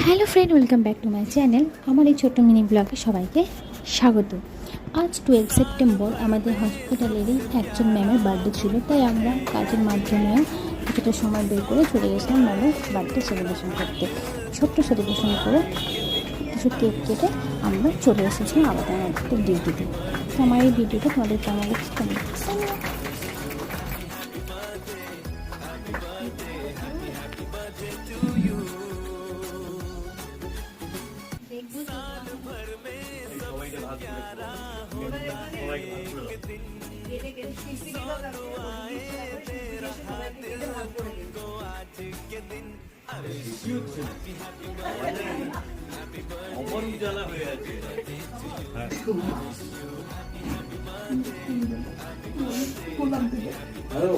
Hello friend, welcome back to my channel. আমার এই ছোট্ট মিনি ব্লগে সবাইকে স্বাগত। আজ 12 সেপ্টেম্বর আমাদের হসপিটালেরই একজন ম্যামের বার্থডে ছিল, তাই আমরা কাজের মাধ্যমেও কিছুটা সময় বের করে চলে গেছিলাম ম্যামের বার্থডে সেলিব্রেশন করতে। ছোট্ট সেলিব্রেশন করে কিছু কেক কেটে আমরা চলে এসেছিলাম আবার আমাদের ডিউটিতে। তো আমার এই ভিডিওটা তোমাদের কেমন লাগছে হ্যালো